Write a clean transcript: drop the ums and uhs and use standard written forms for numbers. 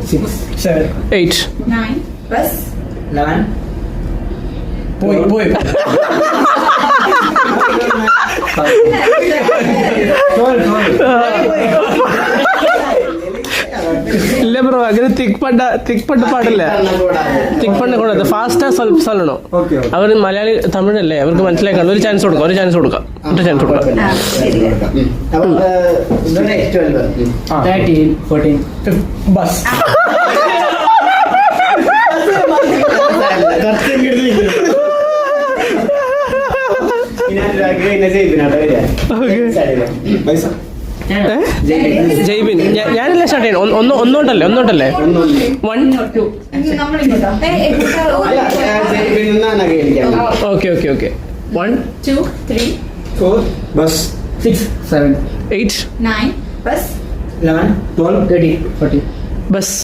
6, 7, 8. 9 bus 11. Boy. 12. ಇಲ್ಲ bro അങ്ങനെ തിക്ക് പണ്ട് പാടില്ല. തിക്ക് പണ്ട് കൂടാതെ ഫാസ്റ്റ് ಸ್ವಲ್ಪ സല്ലണോ. അവർ മലയാളി തമിഴല്ലേ, അവർക്ക് മനസ്സിലാക്കാൻ ഒരു ചാൻസ് കൊടുക്കാം. ആ, 13, 14, 15 ബസ്. ജയ്ബിൻ ഞാനല്ലേ സ്റ്റാർട്ട് ചെയ്യണം. ഒന്നോട്ടല്ലേ 1. Okay 1 2 3 4 bus 6 7 8 9 bus 11 12 13 14 bus.